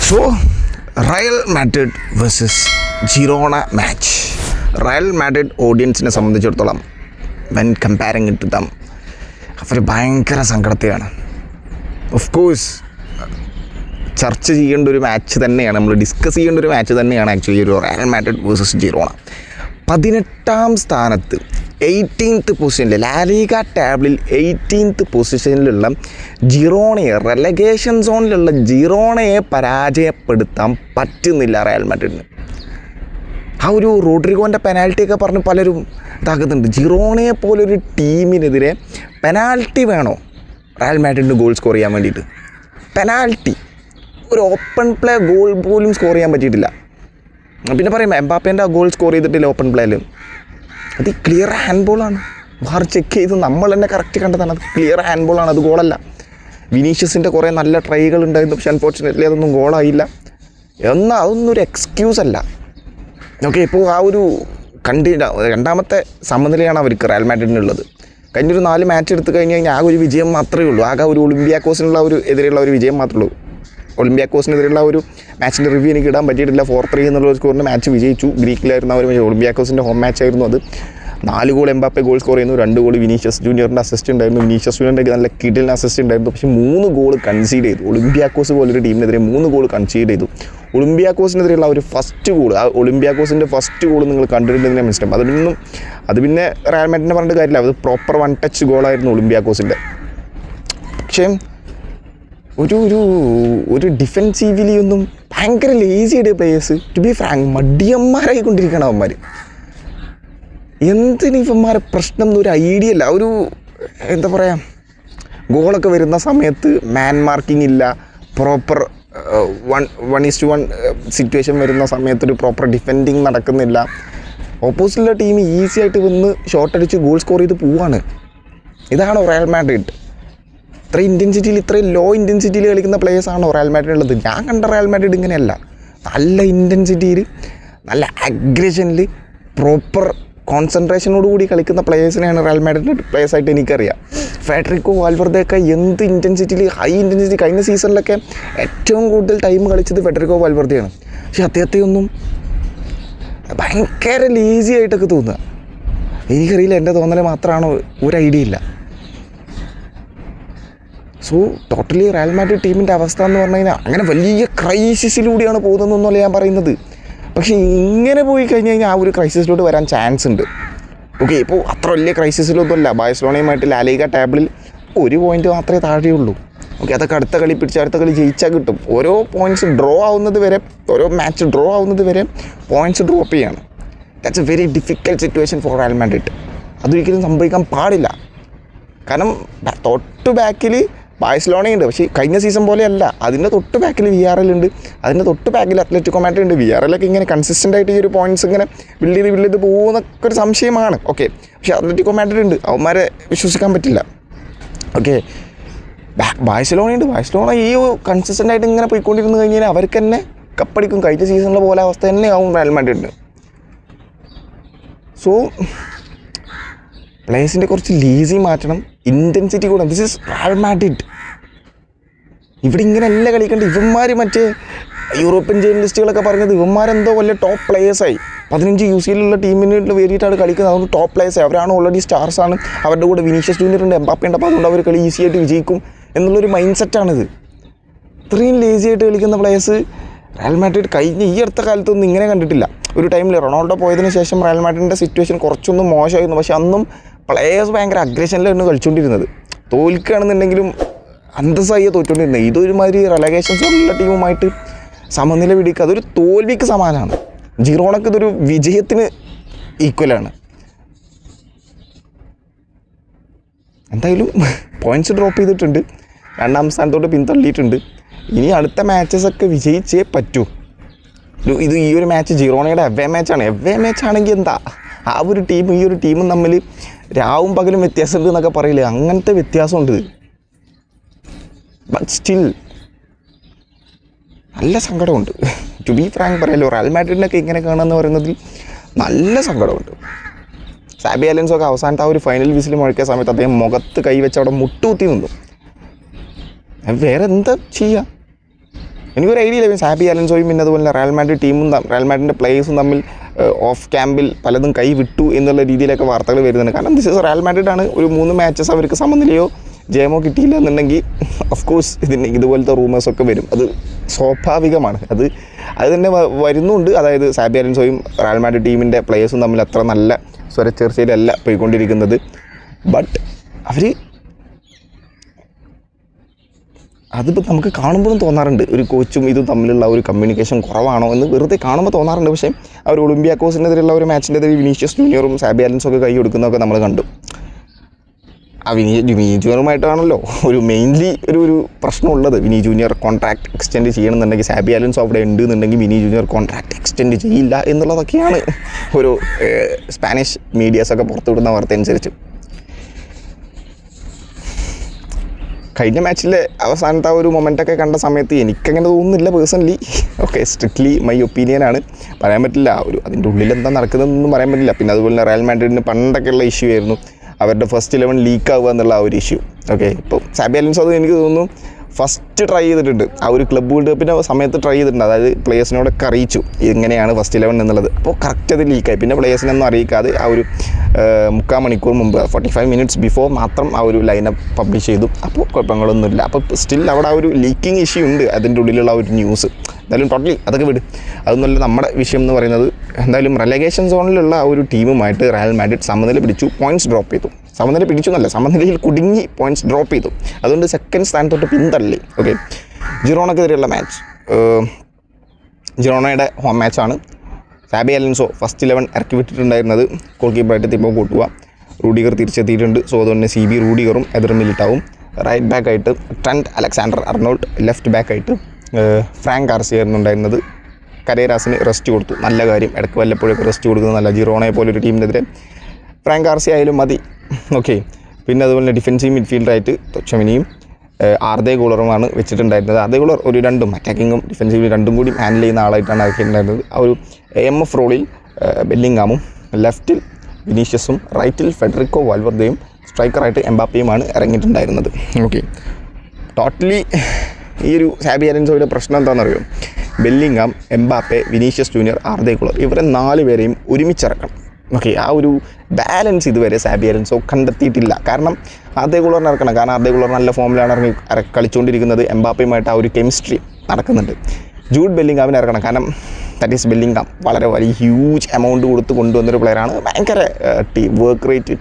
So Real Madrid versus Girona match. Real Madrid ഓഡിയൻസിനെ സംബന്ധിച്ചിടത്തോളം when comparing ഇട്ട് ദം അവർ ഭയങ്കര സങ്കടത്തെയാണ്. ഓഫ് കോഴ്സ് ചർച്ച ചെയ്യേണ്ട ഒരു മാച്ച് തന്നെയാണ്, നമ്മൾ ഡിസ്കസ് ചെയ്യേണ്ട ഒരു മാച്ച് തന്നെയാണ് ആക്ച്വലി ഒരു റയൽ മാഡ്രിഡ് വേഴ്സസ് ജിറോണ. 18ാം സ്ഥാനത്ത് 18th പൊസിഷനിൽ ലാലിഗ ടാബിളിൽ 18th പൊസിഷനിലുള്ള ജിറോണയെ, റെലഗേഷൻ സോണിലുള്ള ജിറോണയെ പരാജയപ്പെടുത്താൻ പറ്റുന്നില്ല റയൽ മാഡ്രിഡിന്. ആ ഒരു റോഡ്രിഗോൻ്റെ പെനാൽറ്റിയൊക്കെ പറഞ്ഞ് പലരും ഇതാക്കുന്നുണ്ട്. ജിറോണയെ പോലൊരു ടീമിനെതിരെ പെനാൽറ്റി വേണോ റയൽ മാഡ്രിഡിന് ഗോൾ സ്കോർ ചെയ്യാൻ വേണ്ടിയിട്ട്? പെനാൽറ്റി, ഒരു ഓപ്പൺ പ്ലേ ഗോൾ പോലും സ്കോർ ചെയ്യാൻ പറ്റിയിട്ടില്ല. പിന്നെ പറയും എംബാപ്പേൻ്റെ ആ ഗോൾ സ്കോർ ചെയ്തിട്ടില്ല ഓപ്പൺ പ്ലേയിൽ. അത് ക്ലിയർ ഹാൻഡ് ബോളാണ്. വാർ ചെക്ക് ചെയ്ത് നമ്മൾ തന്നെ കറക്റ്റ് കണ്ടതാണ്. അത് ക്ലിയർ ഹാൻഡ് ബോളാണ്, അത് ഗോളല്ല. വിനീഷ്യസിൻ്റെ കുറേ നല്ല ട്രൈകൾ ഉണ്ടായിരുന്നു, പക്ഷെ അൺഫോർച്ചുനേറ്റ്ലി അതൊന്നും ഗോളായില്ല. എന്നാൽ അതൊന്നും ഒരു എക്സ്ക്യൂസ് അല്ല. ഓക്കെ, ഇപ്പോൾ ആ ഒരു രണ്ടാമത്തെ സമനിലയാണ് അവർക്ക് റയൽ മാഡ്രിഡിനുള്ളത്. കഴിഞ്ഞൊരു 4 മാച്ച് എടുത്തു കഴിഞ്ഞ് കഴിഞ്ഞാൽ ആകെ ഒരു വിജയം മാത്രമേ ഉള്ളൂ. ആകെ ഒരു ഒളിമ്പിയാക്കോസിനുള്ള എതിരെയുള്ള ഒരു വിജയം മാത്രമേ ഉള്ളൂ. ഒളിമ്പിയാക്കോസിനെതിരെയുള്ള ഒരു മാച്ചിൻ്റെ റിവ്യൂ എനിക്ക് ഇടാൻ പറ്റിയിട്ടില്ല. 4-3 എന്നുള്ള ഒരു സ്കോറിന് മാച്ച് വിജയിച്ചു. ഗ്രീക്കിലായിരുന്നു അവർ. ഒളിമ്പിയാക്കോസിൻ്റെ ഹോം മാച്ചായിരുന്നു അത്. 4 ഗോൾ എംബാപ്പെ ഗോൾ സ്കോർ ചെയ്യുന്നു, 2 ഗോൾ വിനീഷ്യസ് ജൂനിയറിൻ്റെ അസിസ്റ്റ് ഉണ്ടായിരുന്നു. വിനീഷ്യസ് ജൂനിയറിൻ്റെ നല്ല കിഡിലിന് അസിസ്റ്റ് ഉണ്ടായിരുന്നു. പക്ഷേ 3 ഗോൾ കൺസീഡ് ചെയ്തു. ഒളിമ്പിയാക്കോസ് പോലൊരു ടീമിനെതിരെ 3 ഗോൾ കൺസീഡ് ചെയ്തു. ഒളിമ്പിയാക്കോസിനെതിരെയുള്ള ഒരു ഫസ്റ്റ് ഗോൾ, ആ ഒളിമ്പിയാക്കോസിൻ്റെ ഫസ്റ്റ് ഗോൾ നിങ്ങൾ കണ്ടിട്ടുണ്ടെങ്കിൽ മനസ്സിലാവും. അത് പിന്നെ റയൽ മാഡ്രിഡിനെ പറഞ്ഞിട്ട് കാര്യമില്ല, അത് പ്രോപ്പർ 1 ടച്ച് ഗോളായിരുന്നു ഒളിമ്പിയാക്കോസിൻ്റെ. പക്ഷേ ഒരു ഡിഫെൻസീവ്ലി ഒന്നും ഭയങ്കര ലേസിയുടെ പ്ലേയേഴ്സ്, ടു ബി ഫ്രാങ്ക് മടിയന്മാരായിക്കൊണ്ടിരിക്കണം അവന്മാർ. എന്തിന് ഇവന്മാരെ പ്രശ്നം എന്നൊരു ഐഡിയ ഇല്ല. ഒരു എന്താ പറയുക, ഗോളൊക്കെ വരുന്ന സമയത്ത് മാൻ മാർക്കിംഗ് ഇല്ല, പ്രോപ്പർ 1:1 സിറ്റുവേഷൻ വരുന്ന സമയത്തൊരു പ്രോപ്പർ ഡിഫെൻഡിങ് നടക്കുന്നില്ല. ഓപ്പോസിറ്റുള്ള ടീം ഈസി ആയിട്ട് വന്ന് ഷോട്ട് അടിച്ച് ഗോൾ സ്കോർ ചെയ്ത് പോവാണ്. ഇതാണോ റയൽ മാഡ്രിഡ്? ഇത്രയും ലോ ഇൻറ്റൻസിറ്റിയിൽ കളിക്കുന്ന പ്ലേയേഴ്സാണോ റയൽ മാഡ്രിഡ് ഉള്ളത്? ഞാൻ കണ്ട റയൽ മാഡ്രിഡ് ഇങ്ങനെയല്ല. നല്ല ഇൻറ്റൻസിറ്റിയിൽ, നല്ല അഗ്രഷനിൽ, പ്രോപ്പർ കോൺസെൻട്രേഷനോടുകൂടി കളിക്കുന്ന പ്ലേയേഴ്സിനെയാണ് റയൽ മാഡ്രിഡ് പ്ലേയേഴ്സായിട്ട് എനിക്കറിയാം. ഫെഡറിക്കോ വാൽവർദെയൊക്കെ എന്ത് ഇൻറ്റൻസിറ്റിയിൽ, ഹൈ ഇൻറ്റൻസിറ്റി. കഴിഞ്ഞ സീസണിലൊക്കെ ഏറ്റവും കൂടുതൽ ടൈം കളിച്ചത് ഫെഡറിക്കോ വാൽവർദെയാണ്. പക്ഷെ അദ്ദേഹത്തെ ഒന്നും ഭയങ്കര ലേസി ആയിട്ടൊക്കെ തോന്നുക. എനിക്കറിയില്ല, എൻ്റെ തോന്നൽ മാത്രമാണോ, ഒരു ഐഡിയ ഇല്ല. സോ ടോട്ടലി റയൽ മാഡ്രിഡ് ടീമിൻ്റെ അവസ്ഥ എന്ന് പറഞ്ഞു കഴിഞ്ഞാൽ അങ്ങനെ വലിയ ക്രൈസിസിലൂടെയാണ് പോകുന്നതെന്നല്ല ഞാൻ പറയുന്നത്. പക്ഷേ ഇങ്ങനെ പോയി കഴിഞ്ഞ് കഴിഞ്ഞാൽ ആ ഒരു ക്രൈസിസിലോട്ട് വരാൻ ചാൻസ് ഉണ്ട്. ഓക്കെ, ഇപ്പോൾ അത്ര വലിയ ക്രൈസിസിലൊന്നുമല്ല. ബാഴ്സലോണയുമായിട്ട് ലാലിഗ ടേബിളിൽ 1 പോയിൻറ്റ് മാത്രമേ താഴെയുള്ളൂ. ഓക്കെ, അതൊക്കെ അടുത്ത കളി ജയിച്ചാൽ കിട്ടും. ഓരോ പോയിൻറ്റ്സ് ഡ്രോ ആവുന്നത് വരെ, ഓരോ മാച്ച് ഡ്രോ ആവുന്നത് വരെ പോയിൻറ്റ്സ് ഡ്രോപ്പ് ചെയ്യാണ്. That's A very difficult situation four Real Madrid. അതൊരിക്കലും സംഭവിക്കാൻ പാടില്ല. കാരണം തൊട്ട് ബാക്കിൽ ബാഴ്സലോണയുണ്ട്, പക്ഷേ കഴിഞ്ഞ സീസൺ പോലെയല്ല. അതിൻ്റെ തൊട്ട് ബാക്കിൽ VRL ഉണ്ട്, അതിൻ്റെ തൊട്ട് ബാക്കിൽ അത്ലറ്റിക്കോ മാഡ്രിഡ് ഉണ്ട്. VRL ഇങ്ങനെ കൺസിസ്റ്റൻ്റ് ആയിട്ട് ഈ ഒരു പോയിൻറ്റ്സ് ഇങ്ങനെ ബിൽഡ് ചെയ്ത് പോകുന്നൊക്കെ ഒരു സംശയമാണ്. ഓക്കെ, പക്ഷേ അത്ലറ്റിക്കോ മാഡ്രിഡ് ഉണ്ട്, അവന്മാരെ വിശ്വസിക്കാൻ പറ്റില്ല. ഓക്കെ, ബാഴ്സലോണ ഈ കൺസിസ്റ്റൻ്റ് ആയിട്ട് ഇങ്ങനെ പോയിക്കൊണ്ടിരുന്ന് കഴിഞ്ഞാൽ അവർക്ക് തന്നെ കപ്പടിക്കും. കഴിഞ്ഞ സീസണിലെ പോലെ അവസ്ഥ തന്നെ ആവും റയൽ മാഡ്രിഡിന്. സോ പ്ലേയേഴ്സിൻ്റെ കുറച്ച് ലീസി മാറ്റണം, ഇൻറ്റൻസിറ്റി കൂടണം. This is Real Madrid. ഇവിടെ ഇങ്ങനെയല്ല കളിക്കേണ്ടത്. ഇവന്മാർ മറ്റേ യൂറോപ്യൻ ജേർണലിസ്റ്റുകളൊക്കെ പറഞ്ഞത് ഇവന്മാരെന്തോ വലിയ ടോപ്പ് പ്ലേയേഴ്സായി. 15 UCL ടീമിന് വേണ്ടിയിട്ടാണ് കളിക്കുന്നത്. അതുകൊണ്ട് ടോപ്പ് പ്ലേയേഴ്സായി. അവരാണ് ഓൾറെഡി സ്റ്റാർസാണ്. അവരുടെ കൂടെ വിനീഷ്യസ് ജൂനിയറുണ്ട്, എംബാപ്പയുണ്ട്. അപ്പോൾ അതുകൊണ്ട് അവർ കളി ഈസി ആയിട്ട് വിജയിക്കും എന്നുള്ളൊരു മൈൻഡ് സെറ്റാണിത്. ഇത്രയും ലേസി ആയിട്ട് കളിക്കുന്ന പ്ലേയേഴ്സ് റയൽ മാഡ്രിഡ് കഴിഞ്ഞ ഈ അടുത്ത കാലത്തൊന്നും ഇങ്ങനെ കണ്ടിട്ടില്ല. ഒരു ടൈമിൽ റൊണാൾഡോ പോയതിന് ശേഷം റയൽ മാഡ്രിഡിൻ്റെ സിറ്റുവേഷൻ കുറച്ചൊന്നും മോശമായിരുന്നു. പക്ഷെ അന്നും പ്ലേയേഴ്സ് ഭയങ്കര അഗ്രഷനിലാണ് കളിച്ചുകൊണ്ടിരുന്നത്. തോൽക്കുകയാണെന്നുണ്ടെങ്കിലും അന്തസ്സായി തോറ്റുകൊണ്ടിരുന്നത്. ഇതൊരുമാതിരി റെലഗേഷൻസ് ഉള്ള ടീമുമായിട്ട് സമനില പിടിക്കുക, അതൊരു തോൽവിക്ക് സമാനമാണ്. ജിറോണക്ക് ഇതൊരു വിജയത്തിന് ഈക്വലാണ്. എന്തായാലും പോയിൻറ്റ്സ് ഡ്രോപ്പ് ചെയ്തിട്ടുണ്ട്, 2ാം സ്ഥാനത്തോട്ട് പിന്തള്ളിയിട്ടുണ്ട്. ഇനി അടുത്ത മാച്ചസൊക്കെ വിജയിച്ചേ പറ്റൂ. ഈ ഒരു മാച്ച് ജിറോണയുടെ എവേ മാച്ചാണ്. എവേ മാച്ചാണെങ്കിൽ എന്താ, ആ ഒരു ടീമും ഈ ഒരു ടീമും തമ്മിൽ രാവും പകലും വ്യത്യാസമുണ്ട് എന്നൊക്കെ പറയില്ലേ, അങ്ങനത്തെ വ്യത്യാസമുണ്ട്. ബട്ട് സ്റ്റിൽ നല്ല സങ്കടമുണ്ട്. ടു ബി ഫ്രാങ്ക് പറയാലോ, റയൽ മാഡ്രിഡിനൊക്കെ ഇങ്ങനെ കാണുമെന്ന് പറയുന്നതിൽ നല്ല സങ്കടമുണ്ട്. സാബി അലൻസൊക്കെ അവസാനത്തെ ആ ഒരു ഫൈനൽ വിസിൽ മുഴക്കിയ സമയത്ത് അദ്ദേഹം മുഖത്ത് കൈവച്ച് അവിടെ മുട്ടുകുത്തി നിന്നു. വേറെ എന്താ ചെയ്യുക? എനിക്കൊരു ഐഡിയ ഇല്ല സാബി അലൻസോയും പിന്നെ അതുപോലെ റയൽ മാഡ്രിഡ് ടീമും റയൽ മാഡ്രിഡിൻ്റെ പ്ലേയേഴ്സും തമ്മിൽ ഓഫ് ക്യാമ്പിൽ പലതും കൈ വിട്ടു എന്നുള്ള രീതിയിലൊക്കെ വാർത്തകൾ വരുന്നുണ്ട്. കാരണം ദിസ് ഇസ് റയൽ മാഡ്രിഡാണ്. ഒരു 3 മാച്ചസ് അവർക്ക് സമനിലയോ ജയമോ കിട്ടിയില്ല എന്നുണ്ടെങ്കിൽ ഓഫ് കോഴ്സ് ഇതുപോലത്തെ റൂമേഴ്സൊക്കെ വരും. അത് സ്വാഭാവികമാണ്. അത് തന്നെ വരുന്നുണ്ട്. അതായത് സാബി അലൻസോയും റയൽ മാഡ്രിഡ് ടീമിൻ്റെ പ്ലേയേഴ്സും തമ്മിൽ അത്ര നല്ല സ്വരച്ചേർച്ചയിലല്ല പോയിക്കൊണ്ടിരിക്കുന്നത്. ബട്ട് അവർ അതിപ്പോൾ നമുക്ക് കാണുമ്പോഴും തോന്നാറുണ്ട് ഒരു കോച്ചും ഇതും തമ്മിലുള്ള ഒരു കമ്മ്യൂണിക്കേഷൻ കുറവാണോ എന്ന് വെറുതെ കാണുമ്പോൾ തോന്നാറുണ്ട്. പക്ഷേ അവർ ഒളിമ്പിയാക്കോസിനെതിരെയുള്ള ഒരു മാച്ചിൻ്റെ എതിരെ വിനീഷ്യസ് ജൂനിയറും സാബി അലൻസും ഒക്കെ കൈ കൊടുക്കുന്നതൊക്കെ നമ്മൾ കണ്ടു. ആ വിനി ജൂനിയറുമായിട്ടാണല്ലോ ഒരു മെയിൻലി ഒരു പ്രശ്നമുള്ളത്. വിനി ജൂനിയർ കോൺട്രാക്ട് എക്സ്റ്റെൻഡ് ചെയ്യണമെന്നുണ്ടെങ്കിൽ സാബി അലൻസോ അവിടെ ഉണ്ട് എന്നുണ്ടെങ്കിൽ വിനി ജൂനിയർ കോൺട്രാക്ട് എക്സ്റ്റെൻഡ് ചെയ്യില്ല എന്നുള്ളതൊക്കെയാണ് ഒരു സ്പാനിഷ് മീഡിയാസൊക്കെ പുറത്തുവിടുന്ന വാർത്ത അനുസരിച്ച്. കഴിഞ്ഞ മാച്ചിലെ അവസാനത്തെ ആ ഒരു മൊമെൻ്റൊക്കെ കണ്ട സമയത്ത് എനിക്കങ്ങനെ തോന്നുന്നില്ല പേഴ്സണലി. ഓക്കെ, സ്ട്രിക്ട്ലി മൈ ഒപ്പീനിയനാണ്, പറയാൻ പറ്റില്ല. അതിൻ്റെ ഉള്ളിൽ എന്താ നടക്കുന്നതെന്നൊന്നും പറയാൻ പറ്റില്ല. പിന്നെ അതുപോലെ തന്നെ റയൽ മാഡ്രിഡിന് പണ്ടൊക്കെയുള്ള ഇഷ്യൂ ആയിരുന്നു അവരുടെ ഫസ്റ്റ് 11 ലീക്ക് ആവുക എന്നുള്ള ആ ഒരു ഇഷ്യൂ. ഓക്കെ, ഇപ്പോൾ സാബി അലൻസോ അത് എനിക്ക് തോന്നുന്നു ഫസ്റ്റ് ട്രൈ ചെയ്തിട്ടുണ്ട്. ആ ഒരു ക്ലബ് വേൾഡ് കപ്പിൻ്റെ സമയത്ത് ട്രൈ ചെയ്തിട്ടുണ്ട്. അതായത് പ്ലേയേഴ്സിനോടൊക്കെ അറിയിച്ചു ഇങ്ങനെയാണ് ഫസ്റ്റ് 11 എന്നുള്ളത്. അപ്പോൾ കറക്റ്റ് അത് ലീക്കായി. പിന്നെ പ്ലേയേഴ്സിനൊന്നും അറിയിക്കാതെ ആ ഒരു 3/4 മണിക്കൂർ മുമ്പ് 45 മിനിറ്റ്സ് ബിഫോർ മാത്രം ആ ഒരു ലൈനപ്പ് പബ്ലിഷ് ചെയ്തു. അപ്പോൾ കുഴപ്പങ്ങളൊന്നുമില്ല. അപ്പോൾ സ്റ്റിൽ അവിടെ ആ ഒരു ലീക്കിംഗ് ഇഷ്യൂ ഉണ്ട് അതിൻ്റെ ഉള്ളിലുള്ള ആ ഒരു ന്യൂസ്. എന്തായാലും ടോട്ടലി അതൊക്കെ വിട്, അതൊന്നുമല്ല നമ്മുടെ വിഷയം എന്ന് പറയുന്നത്. എന്തായാലും റെലഗേഷൻ സോണിലുള്ള ആ ഒരു ടീമുമായിട്ട് റയൽ മാഡ്രിഡ് സമനില പിടിച്ചു, പോയിൻറ്റ്സ് ഡ്രോപ്പ് ചെയ്തു. സമനില പിടിച്ചു എന്നല്ല, സമനിലയിൽ കുടുങ്ങി പോയിൻറ്റ്സ് ഡ്രോപ്പ് ചെയ്തു. അതുകൊണ്ട് സെക്കൻഡ് സ്ഥാനത്തോട്ട് പിന്തള്ളി. ഓക്കെ, ജിറോണക്കെതിരെയുള്ള മാച്ച്, ജിറോണയുടെ ഹോം മാച്ചാണ്. സാബി അലൻസോ ഫസ്റ്റ് 11 ഇറക്കി വിട്ടിട്ടുണ്ടായിരുന്നത് ഗോൾ കീപ്പറായിട്ട് തിബോ കോർട്ടുവ. റൂഡിഗർ തിരിച്ചെത്തിയിട്ടുണ്ട്. സോ അതുകൊണ്ട് CB റൂഡിഗറും എതിർ മിലിറ്റാവും. റൈറ്റ് ബാക്കായിട്ട് ട്രെൻറ്റ് അലക്സാണ്ടർ അർണോൾഡ്, ലെഫ്റ്റ് ബാക്കായിട്ട് ഫ്രാങ്ക് ഗാർസിയായിരുന്നു ഉണ്ടായിരുന്നത്. കരേരാസിന് റെസ്റ്റ് കൊടുത്തു, നല്ല കാര്യം. ഇടയ്ക്ക് വല്ലപ്പോഴൊക്കെ റെസ്റ്റ് കൊടുക്കുന്നത് നല്ല. ജിറോണയെ പോലൊരു ടീമിനെതിരെ ഫ്രാങ്ക് ഗാർസിയ ആയാലും മതി. ഓക്കെ, പിന്നെ അതുപോലെ ഡിഫൻസീവ് മിഡ്ഫീൽഡറായിട്ട് തൊച്ചമിനിയും ആർദേ ഗുളറുമാണ് വെച്ചിട്ടുണ്ടായിരുന്നത്. ആർദേ ഗുളർ ഒരു രണ്ടും അറ്റാക്കിങ്ങും ഡിഫൻസീവ് രണ്ടും കൂടി ഹാൻഡിൽ ചെയ്യുന്ന ആളായിട്ടാണ് ആക്കിയിട്ടുണ്ടായിരുന്നത്. ആ ഒരു AMF റോളിൽ ബെല്ലിംഗാമും, ലെഫ്റ്റിൽ വിനീഷ്യസും, റൈറ്റിൽ ഫെഡറിക്കോ വാൽവർദയും, സ്ട്രൈക്കറായിട്ട് എംബാപ്പയുമാണ് ഇറങ്ങിയിട്ടുണ്ടായിരുന്നത്. ഓക്കെ, ടോട്ടലി ഈ ഒരു സാബി അലൻസോയുടെ പ്രശ്നം എന്താണെന്നറിയോ? Bellingham, Mbappe, Vinicius junior, Arda Guler ഇവരെ 4 പേരെയും ഒരുമിച്ചിറക്കണം. ഓക്കെ, ആ ഒരു ബാലൻസ് ഇതുവരെ സാബി അലൻസോ കണ്ടെത്തിയിട്ടില്ല. കാരണം ആർദേ ഗുളറിനെ ഇറക്കണം. കാരണം ആർദേ ഗുളർ നല്ല ഫോമിലാണ് കളിച്ചുകൊണ്ടിരിക്കുന്നത്. എംബാപ്പയുമായിട്ട് ആ ഒരു കെമിസ്ട്രി നടക്കുന്നുണ്ട്. ജൂഡ് ബെല്ലിംഗാമിനെ ഇറക്കണം. കാരണം ദാറ്റ് ഈസ് ബെല്ലിംഗാം വളരെ വലിയ ഹ്യൂജ് എമൗണ്ട് കൊടുത്ത് കൊണ്ടുവന്നൊരു പ്ലെയറാണ്. ഭയങ്കര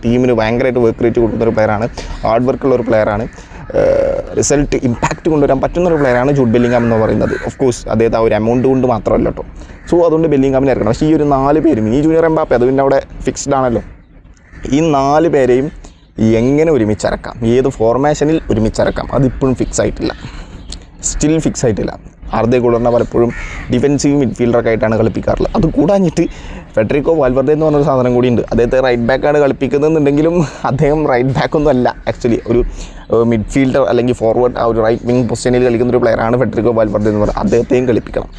ടീമിന് ഭയങ്കരമായിട്ട് വർക്ക് റേറ്റ് കൊടുക്കുന്നൊരു പ്ലെയറാണ്. ഹാർഡ് വർക്കുള്ള ഒരു പ്ലെയറാണ്. റിസൾട്ട് ഇമ്പാക്റ്റ് കൊണ്ടുവരാൻ പറ്റുന്നൊരു പ്ലെയറാണ് ജൂഡ് ബെല്ലിംഗാം എന്ന് പറയുന്നത്. ഓഫ് കോഴ്സ് അദ്ദേഹത്തെ ആ ഒരു എമൗണ്ട് കൊണ്ട് മാത്രമല്ല കേട്ടോ. സോ അതുകൊണ്ട് ബെല്ലിംഗാമിനെ ഇറക്കണം. പക്ഷേ ഈ ഒരു 4 പേരും, ഈ ജൂനിയർ എംബാപ്പെ അത് പിന്നെ അവിടെ ഫിക്സ്ഡ് ആണല്ലോ. ഈ 4 പേരെയും എങ്ങനെ ഒരുമിച്ചിറക്കാം, ഏത് ഫോർമേഷനിൽ ഒരുമിച്ചിറക്കാം, അതിപ്പോഴും ഫിക്സ് ആയിട്ടില്ല. സ്റ്റിൽ ഫിക്സ് ആയിട്ടില്ല. ആർദേ ഗുളറിനെ പലപ്പോഴും ഡിഫൻസീവ് മിഡ്ഫീൽഡറൊക്കെ ആയിട്ടാണ് കളിപ്പിക്കാറുള്ളത്. അത് കൂടാഞ്ഞിട്ട് ഫെഡറിക്കോ വാൽവർദെ എന്ന് പറഞ്ഞൊരു സാധനം കൂടിയുണ്ട്. അദ്ദേഹത്തെ റൈറ്റ് ബാക്കാണ് കളിപ്പിക്കുന്നതെന്നുണ്ടെങ്കിലും അദ്ദേഹം റൈറ്റ് ബാക്കൊന്നും അല്ല. ആക്ച്വലി ഒരു മിഡ്ഫീൽഡർ അല്ലെങ്കിൽ ഫോർവേഡ് ആ ഒരു റൈറ്റ് വിങ് പൊസിഷനിൽ കളിക്കുന്ന ഒരു പ്ലെയറാണ് ഫെഡറിക്കോ വാൽവർദെ എന്ന് പറയുന്നത്. അദ്ദേഹത്തെയും കളിപ്പിക്കണം.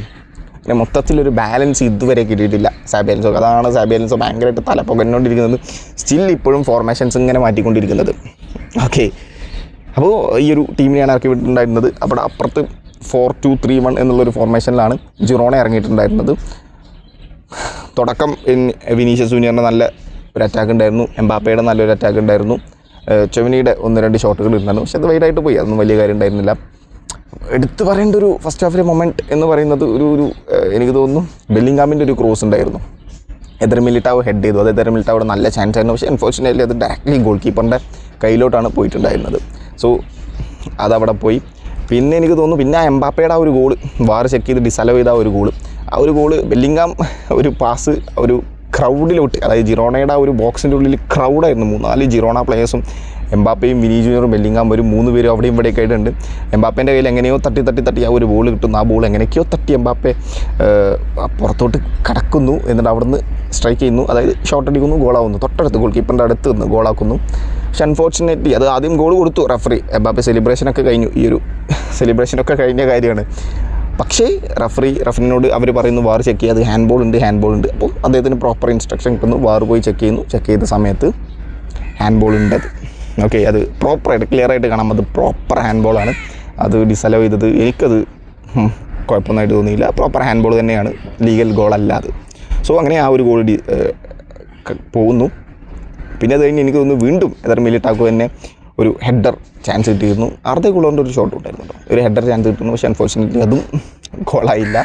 പിന്നെ മൊത്തത്തിലൊരു ബാലൻസ് ഇതുവരെ കിട്ടിയിട്ടില്ല സാബി അലൻസോ. അതാണ് സാബി അലൻസോ ഭയങ്കരമായിട്ട് തലപ്പൊകന്നുകൊണ്ടിരിക്കുന്നത്. സ്റ്റിൽ ഇപ്പോഴും ഫോർമേഷൻസ് ഇങ്ങനെ മാറ്റിക്കൊണ്ടിരിക്കുന്നത്. ഓക്കെ, അപ്പോൾ ഈ ഒരു ടീമിനെയാണ് ഇറക്കി വിട്ടിട്ടുണ്ടായിരുന്നത്. അവിടെ അപ്പുറത്ത് 4-2-3-1 എന്നുള്ളൊരു ഫോർമേഷനിലാണ് ജിറോണ ഇറങ്ങിയിട്ടുണ്ടായിരുന്നത്. തുടക്കം വിനീഷ്യസ് ജൂനിയറിൻ്റെ നല്ല ഒരു അറ്റാക്ക് ഉണ്ടായിരുന്നു. എംബാപ്പയുടെ നല്ലൊരു അറ്റാക്ക് ഉണ്ടായിരുന്നു. ചെവനിയുടെ 1-2 ഷോട്ടുകൾ ഉണ്ടായിരുന്നു. പക്ഷെ അത് വൈഡായിട്ട് പോയി, അതൊന്നും വലിയ കാര്യം ഉണ്ടായിരുന്നില്ല. എടുത്തു പറയേണ്ട ഒരു ഫസ്റ്റ് ഹാഫിലെ മൊമെൻറ്റ് എന്ന് പറയുന്നത് ഒരു എനിക്ക് തോന്നുന്നു ബെല്ലിംഗാമിൻ്റെ ഒരു ക്രോസ് ഉണ്ടായിരുന്നു. എതിർ മിലിറ്റാവ് ഹെഡ് ചെയ്തു. അത് എതിർ മിലിറ്റാവിടെ നല്ല ചാൻസ് ആയിരുന്നു. പക്ഷേ അൺഫോർച്യുനേറ്റ്ലി അത് ഡയറക്റ്റ്ലി ഗോൾ കീപ്പറിൻ്റെ കയ്യിലോട്ടാണ് പോയിട്ടുണ്ടായിരുന്നത്. സോ അതവിടെ പോയി. പിന്നെ എനിക്ക് തോന്നുന്നു പിന്നെ എംബാപ്പയുടെ ആ ഒരു ഗോള് വാർ ചെക്ക് ചെയ്ത് ഡിസലോ ചെയ്ത ആ ഒരു ഗോള് ബെല്ലിംഗാം ഒരു പാസ് ഒരു ക്രൗഡിലോട്ട്, അതായത് ജിറോണയുടെ ആ ഒരു ബോക്സിൻ്റെ ഉള്ളിൽ ക്രൗഡായിരുന്നു. 3-4 ജിറോണ പ്ലേയേഴ്സും എംബാപ്പയും വിനി ജൂനിയറും ബെല്ലിംഗാം ഒരു 3 പേരും അവിടെയും ഇവിടെയൊക്കെ ആയിട്ടുണ്ട്. എംബാപ്പേൻ്റെ കയ്യിൽ എങ്ങനെയോ തട്ടി ആ ഒരു ബോൾ കിട്ടുന്നു. ആ ബോൾ എങ്ങനെയൊക്കെയോ തട്ടി എംബാപ്പെ പുറത്തോട്ട് കടക്കുന്നു. എന്നിട്ട് അവിടുന്ന് സ്ട്രൈക്ക് ചെയ്യുന്നു, അതായത് ഷോട്ട് അടിക്കുന്നു, ഗോളാവുന്നു. തൊട്ടടുത്ത് ഗോൾ കീപ്പറിൻ്റെ അടുത്ത് നിന്ന് ഗോളാക്കുന്നു. പക്ഷെ അൺഫോർച്ചുനേറ്റ്ലി അത് ആദ്യം ഗോൾ കൊടുത്തു റഫറി. എംബാപ്പെ സെലിബ്രേഷനൊക്കെ കഴിഞ്ഞു. ഈ ഒരു സെലിബ്രേഷനൊക്കെ കഴിഞ്ഞ കാര്യമാണ്. പക്ഷേ റഫറിനോട് അവർ പറയുന്നു വാർ ചെക്ക് ചെയ്യുക, അത് ഹാൻഡ് ബോൾ ഉണ്ട്. അപ്പോൾ അദ്ദേഹത്തിന് പ്രോപ്പർ ഇൻസ്ട്രക്ഷൻ കിട്ടുന്നു. വാർ പോയി ചെക്ക് ചെയ്ത സമയത്ത് ഹാൻഡ് ബോൾ ഉണ്ട്. ഓക്കെ, അത് പ്രോപ്പറായിട്ട് ക്ലിയർ ആയിട്ട് കാണാം. അത് പ്രോപ്പർ ഹാൻഡ് ബോളാണ്. അത് ഡിസലോ ചെയ്തത് എനിക്കത് കുഴപ്പമൊന്നായിട്ട് തോന്നിയില്ല. പ്രോപ്പർ ഹാൻഡ് ബോൾ തന്നെയാണ്, ലീഗൽ ഗോളല്ലാതെ. സോ അങ്ങനെ ആ ഒരു ഗോൾ പോകുന്നു. പിന്നെ അത് കഴിഞ്ഞ് എനിക്ക് തോന്നുന്നു വീണ്ടും എതർ മിലിറ്റാക്കോ തന്നെ ഒരു ഹെഡർ ചാൻസ് കിട്ടിയിരുന്നു. അർദ്ധ ഗോളുകൊണ്ട് ഒരു ഷോട്ട് ഉണ്ടായിരുന്നു കേട്ടോ, ഒരു ഹെഡർ ചാൻസ് കിട്ടുന്നു. പക്ഷേ അൺഫോർച്യുനേറ്റ്ലി അതും ഗോളായില്ല.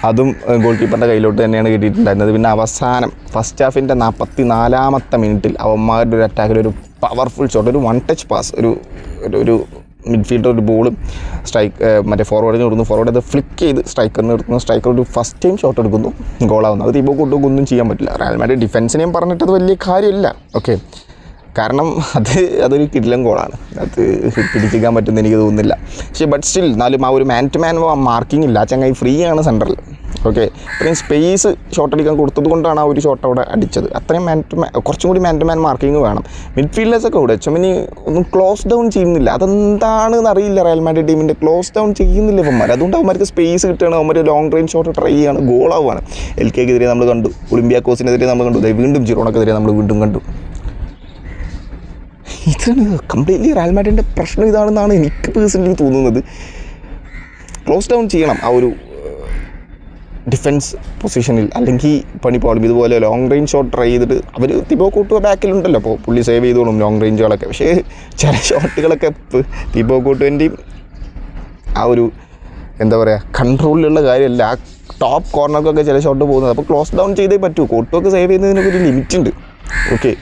അതും ഗോൾ കീപ്പറിൻ്റെ കയ്യിലോട്ട് തന്നെയാണ് കിട്ടിയിട്ടുണ്ടായിരുന്നത്. പിന്നെ അവസാനം ഫസ്റ്റ് ഹാഫിൻ്റെ 44ാമത്തെ മിനിറ്റിൽ അവന്മാരുടെ ഒരു അറ്റാക്കിൽ ഒരു പവർഫുൾ ഷോട്ട്, ഒരു വൺ ടച്ച് പാസ്, ഒരു മിഡ്ഫീൽഡർ ഒരു ബോൾ മറ്റേ ഫോർവേഡിന് കൊടുക്കുന്നു. ഫോർവേഡ് അത് ഫ്ലിക്ക് ചെയ്ത് സ്ട്രൈക്കറിന് എടുക്കുന്നു. സ്ട്രൈക്കർ ഒരു ഫസ്റ്റ് ടൈം ഷോട്ട് എടുക്കുന്നു, ഗോളാവുന്നു. അത് തീബോ കൂട്ടും ഒന്നും ചെയ്യാൻ പറ്റില്ല. റയൽ മാഡ്രിഡ് ഡിഫൻസിനെയും പറഞ്ഞിട്ടത് വലിയ കാര്യമില്ല. ഓക്കെ, കാരണം അതൊരു കിടിലൻ ഗോളാണ്. അത് പിടിച്ചിരിക്കാൻ പറ്റുമെന്ന് എനിക്ക് തോന്നുന്നില്ല. പക്ഷേ ബട്ട് സ്റ്റിൽ എന്നാലും ആ ഒരു മാൻ ടു മാൻ മാർക്കിംഗ് ഇല്ല. ചങ്ങായി ഫ്രീ ആണ് സെൻറ്ററിൽ. ഓക്കെ, അത്രയും സ്പേസ് ഷോട്ട് അടിക്കാൻ കൊടുത്തത് കൊണ്ടാണ് ആ ഒരു ഷോട്ട് അവിടെ അടിച്ചത്. അത്രയും കുറച്ചും കൂടി മാൻ ടു മാൻ മാർക്കിംഗ് വേണം. മിഡ്ഫീൽഡേഴ്സൊക്കെ ഇവിടെ ചുമനി ഒന്നും ക്ലോസ് ഡൗൺ ചെയ്യുന്നില്ല. അതെന്താണെന്ന് അറിയില്ല. റയൽ മാഡ്രിഡ് ടീമിൻ്റെ ക്ലോസ് ഡൗൺ ചെയ്യുന്നില്ല ഇവന്മാർ. അതുകൊണ്ട് അവന്മാർക്ക് സ്പേസ് കിട്ടുകയാണ്. അവന്മാർ ലോങ് റേഞ്ച് ഷോട്ട് ട്രൈ ചെയ്യുകയാണ്, ഗോളാവുകയാണ്. LKക്കെതിരെ നമ്മൾ കണ്ടു, ഒളിമ്പിയാക്കോസിനെതിരെ നമ്മൾ കണ്ടു, വീണ്ടും ജിറോണക്കെതിരെ നമ്മൾ വീണ്ടും കണ്ടു. ഇതാണ് കംപ്ലീറ്റ്ലി റയൽ മാഡ്രിഡിൻ്റെ പ്രശ്നം. ഇതാണെന്നാണ് എനിക്ക് പേഴ്സണലി തോന്നുന്നത്. ക്ലോസ് ഡൗൺ ചെയ്യണം ആ ഒരു ഡിഫൻസ് പൊസിഷനിൽ, അല്ലെങ്കിൽ പണി പാടും. ഇതുപോലെ ലോങ് റേഞ്ച് ഷോട്ട് ട്രൈ ചെയ്തിട്ട് അവർ തിബോ കൂട്ടുക ബാക്കിലുണ്ടല്ലോ, അപ്പോൾ പുള്ളി സേവ് ചെയ്തോളും ലോങ് റേഞ്ചുകളൊക്കെ. പക്ഷേ ചില ഷോട്ടുകളൊക്കെ തിബോ കൂട്ടുവിൻ്റെയും ആ ഒരു എന്താ പറയുക കൺട്രോളിലുള്ള കാര്യമല്ല. ആ ടോപ്പ് കോർണർക്കൊക്കെ ചില ഷോട്ട് പോകുന്നത്. അപ്പോൾ ക്ലോസ് ഡൗൺ ചെയ്തേ പറ്റൂ. കോട്ടുമൊക്കെ സേവ് ചെയ്യുന്നതിനൊക്കെ ഒരു ലിമിറ്റുണ്ട്. ഓക്കെ,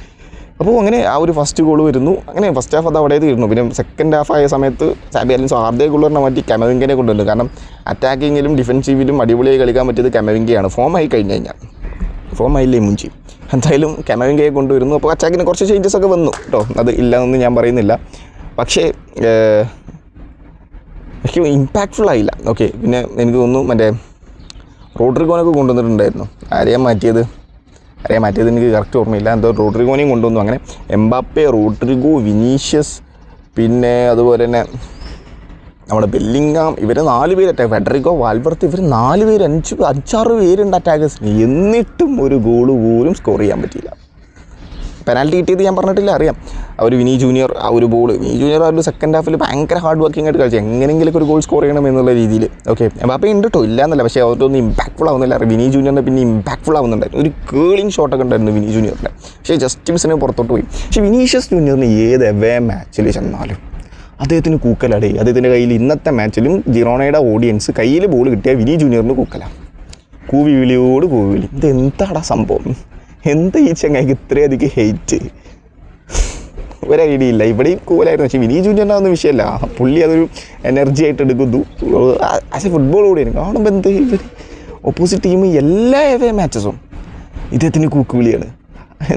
അപ്പോൾ അങ്ങനെ ആ ഒരു ഫസ്റ്റ് ഗോൾ വരുന്നു. അങ്ങനെ ഫസ്റ്റ് ഹാഫ് അത് അവിടെ തീർന്നു. പിന്നെ സെക്കൻഡ് ഹാഫ് ആയ സമയത്ത് സാബി അലോൻസോ ആർദ്ധ ഗോളറിനെ മാറ്റി കെമവിംഗനെ കൊണ്ടുവന്നു. കാരണം അറ്റാക്കിങ്ങിലും ഡിഫൻസീവിലും അടിപൊളിയായി കളിക്കാൻ പറ്റിയത് കെമവിംഗയാണ്. ഫോം ആയി കഴിഞ്ഞ് കഴിഞ്ഞാൽ, ഫോം ആയില്ലേ മുഞ്ചി, എന്തായാലും കെമവിംഗയെ കൊണ്ടുവരുന്നു. അപ്പോൾ അറ്റാക്കിന് കുറച്ച് ചേഞ്ചസ് ഒക്കെ വന്നു കേട്ടോ, അത് ഇല്ലയെന്നൊന്നും ഞാൻ പറയുന്നില്ല. പക്ഷേ എനിക്ക് ഇമ്പാക്റ്റ്ഫുൾ ആയില്ല. ഓക്കെ, പിന്നെ എനിക്ക് തോന്നുന്നു മറ്റേ റോഡ്രിഗോനൊക്കെ കൊണ്ടുവന്നിട്ടുണ്ടായിരുന്നു. ആരെയാണ് മാറ്റിയത് എനിക്ക് കറക്റ്റ് ഓർമ്മയില്ല. എന്തോ റോഡ്രിഗോനെയും കൊണ്ടുവന്നു. അങ്ങനെ എംബാപ്പെ, റോഡ്രിഗോ, വിനീഷ്യസ്, പിന്നെ അതുപോലെ തന്നെ നമ്മുടെ ബെല്ലിംഗാം, ഇവർ 4 പേര് അറ്റാക്ക്, ഫെഡറിക്കോ, വാൽവർത്ത്, ഇവർ 4 പേര് 5-6 പേരുണ്ട് അറ്റാക്കേഴ്സിന്. എന്നിട്ടും ഒരു ഗോൾ പോലും സ്കോർ ചെയ്യാൻ പറ്റിയില്ല. പെനാൽറ്റി കിട്ടിയത് ഞാൻ പറഞ്ഞിട്ടില്ല, അറിയാം. ആ ഒരു വിനി ജൂനിയർ ആ ഒരു ബോൾ, വിനി ജൂനിയർ ആ ഒരു സെക്കൻഡ് ഹാഫിൽ ഭയങ്കര ഹാർഡ് വർക്കിംഗ് ആയിട്ട് കളിച്ചു, എങ്ങനെയെങ്കിലും ഒരു ഗോൾ സ്കോർ ചെയ്യണം എന്നുള്ള രീതിയിൽ. ഓക്കെ, അപ്പോൾ ഉണ്ട് കേട്ടോ, ഇല്ല എന്നല്ല. പക്ഷേ അവരൊന്നും ഇമ്പാക്ട്ഫുൾ ആവുന്നില്ല. വിനി ജൂനിയറിൻ്റെ പിന്നെ ഇമ്പാക്ട്ഫുൾ ആവുന്നുണ്ടായിരുന്നു. ഒരു കേളിങ് ഷോട്ടൊക്കെ ഉണ്ടായിരുന്നു വിനി ജൂനിയറിൻ്റെ. പക്ഷേ ജസ്റ്റ് മിസ്സിന് പുറത്തോട്ട് പോയി. പക്ഷേ വിനീഷ്യസ് ജൂനിയറിന് ഏത് എവേ മാച്ചിൽ ചെന്നാലും അദ്ദേഹത്തിന് കൂക്കലടേ. അദ്ദേഹത്തിൻ്റെ കയ്യിൽ ഇന്നത്തെ മാച്ചിലും ജിറോണയുടെ ഓഡിയൻസ് കയ്യിൽ ബോൾ കിട്ടിയാൽ വിനി ജൂനിയറിന് കൂക്കലാണ്. കൂവി വിളിയോട് കൂവി വിളി. ഇത് എന്താടാ സംഭവം? എന്താ ഈ ചങ്ങായിക്ക് ഇത്രയധികം ഹെയ്റ്റ്? ഒരു ഐഡിയ ഇല്ല. ഇവിടെയും കൂലായിരുന്നു. പക്ഷേ വിനി ജൂനിയറിൻ്റെ ഒന്നും വിഷയമല്ല. പുള്ളി അതൊരു എനർജി ആയിട്ട് എടുക്കുന്നു. ആസ് എ ഫുട്ബോൾ കൂടിയാണ് കാണുമ്പോൾ എന്ത് ഇവർ ഓപ്പോസിറ്റ് ടീം എല്ലാ എവേ മാച്ചസും ഇദ്ദേഹത്തിന് കൂക്കുവിളിയാണ്.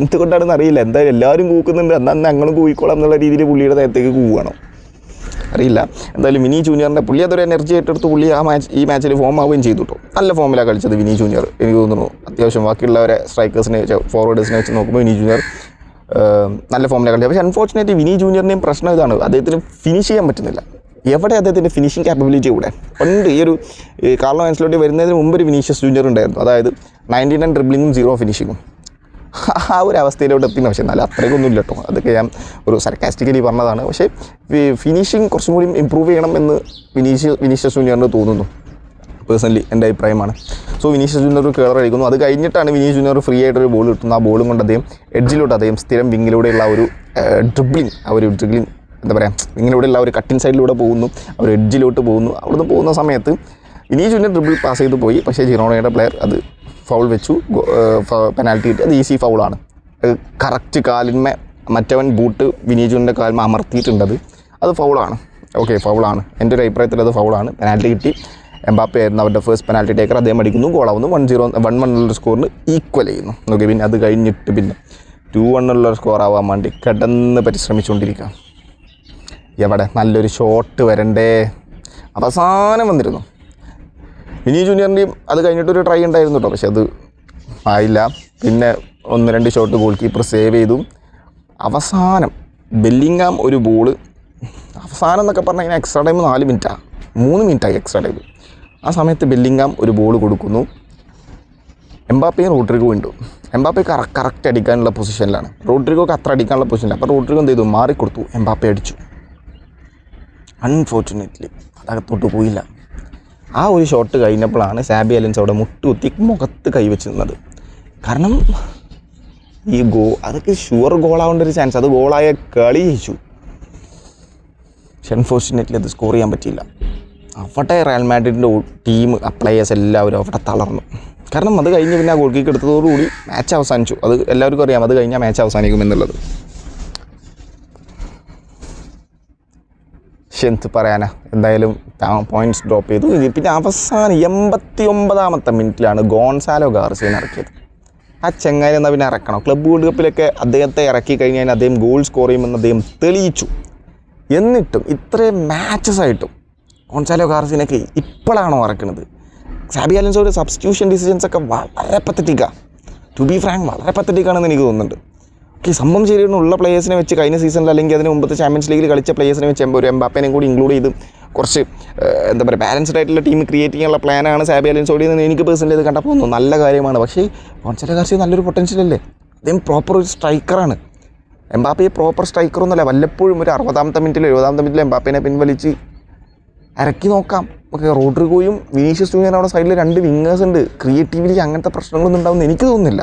എന്തുകൊണ്ടാണെന്ന് അറിയില്ല. എന്തായാലും എല്ലാവരും കൂക്കുന്നുണ്ട്, എന്നാൽ ഞങ്ങളും കൂയിക്കോളാം എന്നുള്ള രീതിയിൽ പുള്ളിയുടെ നേരത്തേക്ക് കൂവണം, അറിയില്ല. എന്തായാലും വിനി ജൂനിയറിൻ്റെ പുള്ളി അതൊരു എനർജി ആയിട്ടെടുത്ത് പുള്ളി ഈ മാച്ചിൽ ഫോം ആവുകയും ചെയ്തു കേട്ടോ. നല്ല ഫോമിലാണ് കളിച്ചത് വിനി ജൂനിയർ. എനിക്ക് തോന്നുന്നു അത്യാവശ്യം ബാക്കിയുള്ളവരെ സ്ട്രൈക്കേഴ്സിനെ വെച്ച് ഫോർവേഡേഴ്സിനെ വെച്ച് നോക്കുമ്പോൾ വിനി ജൂനിയർ നല്ല ഫോമിലാണ് കളിച്ചത്. പക്ഷേ അൺഫോർച്ചുനേറ്റ്ലി വിനി ജൂനിയറിൻ്റെയും പ്രശ്നം ഇതാണ്, അദ്ദേഹത്തിന് ഫിനിഷ് ചെയ്യാൻ പറ്റുന്നില്ല. എവിടെ അദ്ദേഹത്തിൻ്റെ ഫിനിഷിങ് ക്യാപ്പബിലിറ്റി കൂടെ പണ്ട് ഈ ഒരു കാർലോ ആൻസലോട്ടി വരുന്നതിന് മുമ്പ് ഒരു വിനീഷ്യസ് ജൂനിയർ ഉണ്ടായിരുന്നു. അതായത് 99 ഡ്രിബ്ലിങ്ങും 0 ഫിനിഷിങ്ങും. ആ ഒരു അവസ്ഥയിലോട്ട് എത്തി. പക്ഷേ എന്നാലും അത്രയ്ക്കൊന്നും ഇല്ല കേട്ടോ. അതൊക്കെ ഞാൻ ഒരു സർക്കാസ്റ്റിക്കലി പറഞ്ഞതാണ്. പക്ഷേ ഫിനിഷിങ് കുറച്ചും കൂടി ഇമ്പ്രൂവ് ചെയ്യണം എന്ന് വിനീഷ്യസ് ജൂനിയറിന് തോന്നുന്നു. പേഴ്സണലി എൻ്റെ അഭിപ്രായമാണ്. സോ വിനീഷ്യസ് ജൂനിയർ ഒരു കേളർ അടിക്കുന്നു. അത് കഴിഞ്ഞിട്ടാണ് വിനീഷ്യസ് ജൂനിയർ ഫ്രീ ആയിട്ടൊരു ബോൾ കിട്ടുന്നത്. ആ ബോളും കൊണ്ട് അദ്ദേഹം എഡ്ജിലോട്ട്, അദ്ദേഹം സ്ഥിരം വിങ്ങിലൂടെയുള്ള ഒരു ഡ്രിബ്ലിങ്, എന്താ പറയുക, വിങ്ങിലൂടെയുള്ള ഒരു കട്ടിങ് സൈഡിലൂടെ പോകുന്നു, അവർ എഡ്ജിലോട്ട് പോകുന്നു. അവിടുന്ന് പോകുന്ന സമയത്ത് വിനീഷ്യസ് ജൂനിയർ ഡ്രിബിൾ പാസ് ചെയ്ത് പോയി. പക്ഷേ ജിറോണയുടെ പ്ലെയർ അത് ഫൗൾ വെച്ചു, പെനാൽറ്റി കിട്ടി. അത് ഈസി ഫൗളാണ്. കറക്റ്റ് കാലിന്മേ മറ്റവൻ ബൂട്ട് വിനീഷ്യസ് ജൂനിയറിൻ്റെ കാലിന്മേ അമർത്തിയിട്ടുണ്ടത്. അത് ഫൗളാണ്. ഓക്കെ, ഫൗളാണ്. എൻ്റെ ഒരു അഭിപ്രായത്തിൽ അത് ഫൗളാണ്. പെനാൽറ്റി കിട്ടി. എംബാപ്പെ ആയിരുന്നു അവരുടെ ഫസ്റ്റ് പെനാൽറ്റി ടേക്കർ. അദ്ദേഹം അടിക്കുന്നു, ഗോളാവുന്നു. 1-1 സ്കോറിന് ഈക്വൽ ചെയ്യുന്നു. ഓക്കെ, പിന്നെ അത് കഴിഞ്ഞിട്ട് പിന്നെ 2-1 സ്കോർ ആവാൻ വേണ്ടി കിടന്ന് പരിശ്രമിച്ചുകൊണ്ടിരിക്കുക. എവിടെ നല്ലൊരു ഷോട്ട് വരണ്ടേ, അവസാനം വന്നിരുന്നു. വിനി ജൂനിയറിൻ്റെയും അത് കഴിഞ്ഞിട്ടൊരു ട്രൈ ഉണ്ടായിരുന്നു കേട്ടോ, പക്ഷെ അത് ആയില്ല. പിന്നെ 1-2 ഷോട്ട് ഗോൾ കീപ്പർ സേവ് ചെയ്തു. അവസാനം ബെല്ലിംഗാം ഒരു ബോള്, അവസാനം എന്നൊക്കെ പറഞ്ഞാൽ ഇങ്ങനെ എക്സ്ട്രാ ടൈം 4 മിനിറ്റാണ്, 3 മിനിറ്റായി എക്സ്ട്രാ ടൈം. ആ സമയത്ത് ബെല്ലിംഗാം ഒരു ബോൾ കൊടുക്കുന്നു. എംബാപ്പയും റോഡ്രിഗോ ഉണ്ട്. എംബാപ്പെ കറക്റ്റ് അടിക്കാനുള്ള പൊസിഷനിലാണ്, റോഡ്രിഗോക്ക് അത്ര അടിക്കാനുള്ള പൊസിഷനില്ല. അപ്പോൾ റോഡ്രിഗോ എന്ത് ചെയ്തു, മാറിക്കൊടുത്തു. എംബാപ്പെ അടിച്ചു. അൺഫോർച്ചുനേറ്റ്ലി അതകത്തോട്ട് പോയില്ല. ആ ഒരു ഷോട്ട് കഴിഞ്ഞപ്പോഴാണ് സാബി അലൻസ് അവിടെ മുട്ടുകുത്തി മുഖത്ത് കൈവച്ചിരുന്നത്. കാരണം ഈ അതൊക്കെ ഷുവർ ഗോളാവേണ്ട ഒരു ചാൻസ്, അത് ഗോളായ കളി ജയിച്ചു. പക്ഷെ അൺഫോർച്ചുനേറ്റ്ലി അത് സ്കോർ ചെയ്യാൻ പറ്റിയില്ല. അവിടെ റയൽ മാഡ്രിഡിൻ്റെ ടീം പ്ലേയേഴ്സ് എല്ലാവരും അവിടെ തളർന്നു. കാരണം അത് കഴിഞ്ഞ് പിന്നെ ആ ഗോൾ കിക്ക് എടുത്തതോടുകൂടി മാച്ച് അവസാനിച്ചു. അത് എല്ലാവർക്കും അറിയാം, അത് കഴിഞ്ഞാൽ മാച്ച് അവസാനിക്കുമെന്നുള്ളത്. പക്ഷെ എന്ത് പറയാനാ, എന്തായാലും പോയിൻറ്റ്സ് ഡ്രോപ്പ് ചെയ്തു. പിന്നെ അവസാനം 89ാമത്തെ മിനിറ്റിലാണ് ഗോൺസാലോ ഗാർസിയനെ ഇറക്കിയത്. ആ ചെങ്ങായി എന്നാൽ പിന്നെ ഇറക്കണം. ക്ലബ്ബ് വേൾഡ് കപ്പിലൊക്കെ അദ്ദേഹത്തെ ഇറക്കി കഴിഞ്ഞാൽ അദ്ദേഹം ഗോൾ സ്കോർ ചെയ്യുമെന്ന് അദ്ദേഹം തെളിയിച്ചു. എന്നിട്ടും ഇത്രയും മാച്ചസ് ആയിട്ടും ഗോൺസാലോ ഗാർസിയനൊക്കെ ഇപ്പോഴാണോ ഇറക്കുന്നത്? സാബി അലൻസോയുടെ സബ്സ്റ്റിറ്റ്യൂഷൻ ഡിസിഷൻസ് ഒക്കെ വളരെ പത്തറ്റിക്കാണ്. ടു ബി ഫ്രാങ്ക് വളരെ പത്തറ്റിക്കാണെന്ന് എനിക്ക് തോന്നുന്നുണ്ട്. ഓക്കെ, സംഭവം ശരിയാണ്. ഉള്ള പ്ലേയേഴ്സിനെ വെച്ച് കഴിഞ്ഞ സീസണിൽ അല്ലെങ്കിൽ അതിന് മുമ്പത്തെ ചാമ്പ്യൻസ് ലീഗിൽ കളിച്ച പ്ലേയേഴ്സിനെ വെച്ച് ഒരു എംബാപ്പേനെയും കൂടി ഇൻക്ലൂഡ് ചെയ്ത് കുറച്ച് എന്താ പറയുക ബാലൻസ്ഡ് ആയിട്ടുള്ള ടീം ക്രിയേറ്റ് ചെയ്യാനുള്ള പ്ലാനാണ് സാബി അലൻസോയുടെ എന്ന് എനിക്ക് പേഴ്സണലി ഇത് കണ്ടപ്പോൾ തോന്നുന്നു. നല്ല കാര്യമാണ്. പക്ഷേ ഗോൺസാലോ ഗാർസിയ നല്ലൊരു പൊട്ടൻഷ്യലല്ലേ. അദ്ദേഹം പ്രോപ്പർ ഒരു സ്ട്രൈക്കറാണ്. എംബാപ്പയെ പ്രോപ്പർ സ്ട്രൈക്കറൊന്നുമല്ല. വല്ലപ്പോഴും ഒരു 60ാമത്തെ മിനിറ്റിൽ 70ാമത്തെ മിനിറ്റിൽ എംബാപ്പേനെ പിൻവലിച്ച് ഇറക്കി നോക്കാം. ഓക്കെ, റോഡ്രിഗോയും വിനീഷ്യസ് ജൂനിയർ അവിടെ സൈഡിൽ 2 വിങ്ങേഴ്സ് ഉണ്ട്. ക്രിയേറ്റീവ്ലി അങ്ങനത്തെ പ്രശ്നങ്ങളൊന്നും ഉണ്ടാവുമെന്ന് എനിക്ക് തോന്നുന്നില്ല.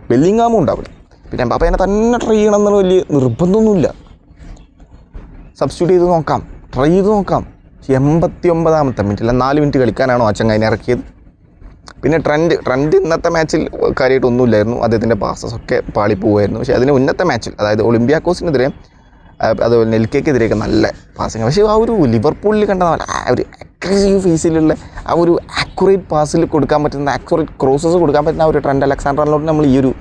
ബെല്ലിംഗാമും ഉണ്ടാവില്ല. പിന്നെ എംബാപ്പേനെ തന്നെ ട്രൈ ചെയ്യണം എന്നുള്ള വലിയ നിർബന്ധമൊന്നുമില്ല. സബ്സ്റ്റിറ്റ്യൂട്ട് ചെയ്ത് നോക്കാം, ട്രൈ ചെയ്ത് നോക്കാം. 89ാമത്തെ മിനിറ്റിൽ 4 മിനിറ്റ് കളിക്കാനാണോ ആ ചങ്ങായിനെ ഇറക്കിയത്? പിന്നെ ട്രെൻഡ് ഇന്നത്തെ മാച്ചിൽ കാര്യമായിട്ടൊന്നുമില്ലായിരുന്നു. അദ്ദേഹത്തിൻ്റെ പാസസ് ഒക്കെ പാളിപ്പോവായിരുന്നു. പക്ഷേ അതിന് ഉന്നത്തെ മാച്ചിൽ, അതായത് ഒളിമ്പിയാക്കോസിനെതിരെ അതുപോലെ നെൽക്കെതിരെയൊക്കെ നല്ല പാസിങ്. പക്ഷേ ആ ഒരു ലിവർപൂളിൽ കണ്ട ആ ഒരു അഗ്രസീവ് ഫേസിലുള്ള ആ ഒരു ആക്യുറേറ്റ് പാസിൽ കൊടുക്കാൻ പറ്റുന്ന, ആക്യുറേറ്റ് ക്രോസസ് കൊടുക്കാൻ പറ്റുന്ന ആ ഒരു ട്രെൻഡ് അലക്സാണ്ടർ-ആർനോൾഡ് നമ്മൾ ഈ ഒരു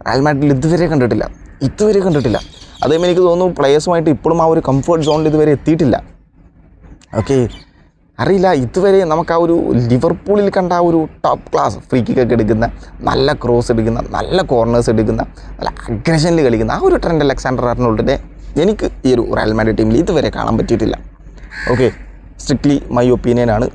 റയൽ മാഡ്രിഡിൽ ഇതുവരെ കണ്ടിട്ടില്ല. അതേപോലെ എനിക്ക് തോന്നുന്നു പ്ലേയേഴ്സുമായിട്ട് ഇപ്പോഴും ആ ഒരു കംഫർട്ട് സോണിൽ ഇതുവരെ എത്തിയിട്ടില്ല. ഓക്കെ, അറിയില്ല, ഇതുവരെ നമുക്ക് ആ ഒരു ലിവർപൂളിൽ കണ്ട ആ ഒരു ടോപ്പ് ക്ലാസ് ഫ്രീ കിക്കൊക്കെ എടുക്കുന്ന, നല്ല ക്രോസ് എടുക്കുന്ന, നല്ല കോർണേഴ്സ് എടുക്കുന്ന, നല്ല അഗ്രഷനിൽ കളിക്കുന്ന ആ ഒരു ട്രെൻഡ് അലക്സാണ്ടർ-ആർനോൾഡിനെ എനിക്ക് ഈ ഒരു റയൽ മാഡ്രിഡ് ടീമിൽ ഇതുവരെ കാണാൻ പറ്റിയിട്ടില്ല. ഓക്കെ, സ്ട്രിക്ട്ലി മൈ ഒപ്പീനിയനാണ്.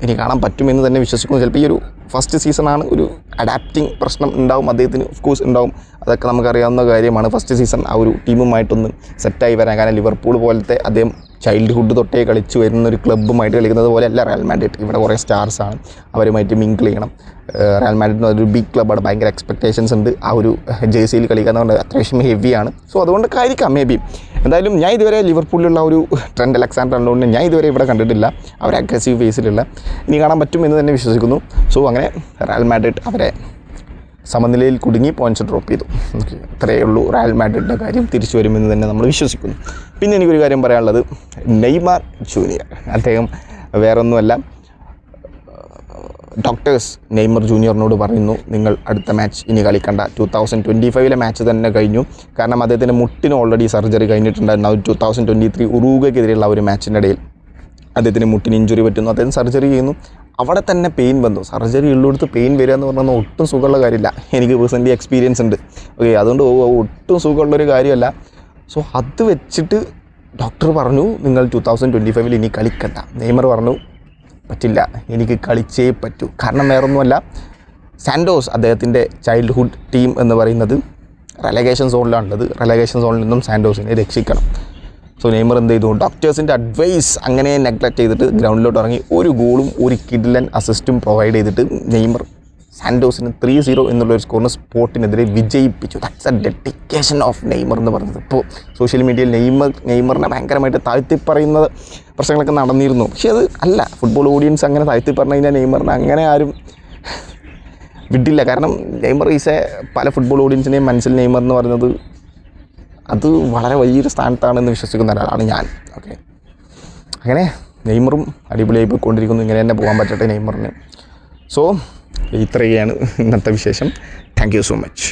ഇനി കാണാൻ പറ്റുമെന്ന് തന്നെ വിശ്വസിക്കുന്നു. ചിലപ്പോൾ ഈ ഒരു ഫസ്റ്റ് സീസണാണ്, ഒരു അഡാപ്റ്റിംഗ് പ്രശ്നം ഉണ്ടാവും അദ്ദേഹത്തിന്, ഓഫ് കോഴ്സ് ഉണ്ടാവും. അതൊക്കെ നമുക്കറിയാവുന്ന കാര്യമാണ്. ഫസ്റ്റ് സീസൺ ആ ഒരു ടീമുമായിട്ടൊന്ന് സെറ്റായി വരാൻ. കാരണം ലിവർപൂൾ പോലത്തെ അദ്ദേഹം ചൈൽഡ്ഹുഡ് തൊട്ടേ കളിച്ച് വരുന്നൊരു ക്ലബ്ബുമായിട്ട് കളിക്കുന്നത് പോലെയല്ല റയൽ മാഡ്രിഡ്. ഇവിടെ കുറേ സ്റ്റാർസാണ്, അവരുമായിട്ട് മിങ്കിൾ ചെയ്യണം. റയൽ മാഡ്രിഡിന് ഒരു ബിഗ് ക്ലബ്ബാണ്, ഭയങ്കര എക്സ്പെക്റ്റേഷൻസ് ഉണ്ട്. ആ ഒരു ജേഴ്സിയിൽ കളിക്കാന്ന് അത്യാവശ്യം ഹെവിയാണ്. സോ അതുകൊണ്ടൊക്കെ മേ ബി. എന്തായാലും ഞാൻ ഇതുവരെ ലിവർപൂളിലുള്ള ഒരു ട്രെൻഡ് അലക്സാണ്ടർ-ആർനോൾഡിനെ ഞാൻ ഇതുവരെ ഇവിടെ കണ്ടിട്ടില്ല. അവർ അഗ്രസീവ് ഫേസിലുള്ള. ഇനി കാണാൻ പറ്റുമെന്ന് തന്നെ വിശ്വസിക്കുന്നു. സോ അങ്ങനെ റയൽ മാഡ്രിഡ് അവരെ സമനിലയിൽ കുടുങ്ങി പോയിൻറ്റ്സ് ഡ്രോപ്പ് ചെയ്തു. ഓക്കെ, അത്രയേ ഉള്ളൂ. റയൽ മാഡ്രിഡിൻ്റെ കാര്യം തിരിച്ചു വരുമെന്ന് തന്നെ നമ്മൾ വിശ്വസിക്കുന്നു. പിന്നെ എനിക്കൊരു കാര്യം പറയാനുള്ളത്, നെയ്മർ ജൂനിയർ, അദ്ദേഹം വേറൊന്നുമല്ല, ഡോക്ടേഴ്സ് നെയ്മർ ജൂനിയറിനോട് പറയുന്നു, നിങ്ങൾ അടുത്ത മാച്ച് ഇനി കളിക്കണ്ട. 2025 മാച്ച് തന്നെ കഴിഞ്ഞു. കാരണം അദ്ദേഹത്തിൻ്റെ മുട്ടിന് ഓൾറെഡി സർജറി കഴിഞ്ഞിട്ടുണ്ടായിരുന്നു. 2023 ഉറുഗ്വേക്കെതിരെയുള്ള ഒരു മാച്ചിൻ്റെ ഇടയിൽ അദ്ദേഹത്തിന് മുട്ടിന് ഇഞ്ചുറി പറ്റുന്നു. അദ്ദേഹം സർജറി ചെയ്യുന്നു. അവിടെ തന്നെ പെയിൻ വന്നു. സർജറി ഉള്ളിടത്ത് പെയിൻ വരിക എന്ന് പറഞ്ഞാൽ ഒട്ടും സുഖമുള്ള കാര്യമില്ല. എനിക്ക് പേഴ്സണലി എക്സ്പീരിയൻസ് ഉണ്ട്. ഓക്കെ, അതുകൊണ്ട് ഒട്ടും സുഖമുള്ളൊരു കാര്യമല്ല. സോ അത് വെച്ചിട്ട് ഡോക്ടർ പറഞ്ഞു, നിങ്ങൾ 2025 ഇനി കളിക്കണ്ട. നെയ്മർ പറഞ്ഞു, പറ്റില്ല, എനിക്ക് കളിച്ചേ പറ്റൂ. കാരണം വേറൊന്നുമല്ല, സാൻഡോസ് അദ്ദേഹത്തിൻ്റെ ചൈൽഡ്ഹുഡ് ടീം എന്ന് പറയുന്നത് റെലഗേഷൻ സോണിലാണുള്ളത്. റെലഗേഷൻ സോണിൽ നിന്നും സാൻഡോസിനെ രക്ഷിക്കണം. സോ നെയ്മർ എന്ത് ചെയ്തു, ഡോക്ടേഴ്സിൻ്റെ അഡ്വൈസ് അങ്ങനെ നെഗ്ലക്റ്റ് ചെയ്തിട്ട് ഗ്രൗണ്ടിലോട്ട് ഇറങ്ങി 1 ഗോളും 1 കിഡിലൻ അസിസ്റ്റും പ്രൊവൈഡ് ചെയ്തിട്ട് നെയ്മർ സാൻഡോസിന് 3-0 എന്നുള്ളൊരു സ്കോറിന് സ്പോർട്ടിനെതിരെ വിജയിപ്പിച്ചു. That's a dedication of Neymar എന്ന് പറയുന്നത്. ഇപ്പോൾ സോഷ്യൽ മീഡിയയിൽ നെയ്മറിനെ ഭയങ്കരമായിട്ട് താഴ്ത്തിപ്പറയുന്ന പ്രശ്നങ്ങളൊക്കെ നടന്നിരുന്നു. പക്ഷേ അത് അല്ല, ഫുട്ബോൾ ഓഡിയൻസ് അങ്ങനെ താഴ്ത്തിപ്പറഞ്ഞു കഴിഞ്ഞാൽ നെയ്മറിനെ അങ്ങനെ ആരും വിടില്ല. കാരണം നെയ്മർ പല ഫുട്ബോൾ ഓഡിയൻസിനെയും മനസ്സിൽ നെയ്മർ എന്ന് പറയുന്നത് അത് വളരെ വലിയൊരു സ്ഥാനത്താണെന്ന് വിശ്വസിക്കുന്ന ഒരാളാണ് ഞാൻ. ഓക്കെ, അങ്ങനെ നെയ്മറും അടിപൊളിയായി പോയിക്കൊണ്ടിരിക്കുന്നു. ഇങ്ങനെ തന്നെ പോകാൻ പറ്റട്ടെ നെയ്മറിന്. സോ ഇത്രയാണ് ഇന്നത്തെ വിശേഷം. Thank you so much.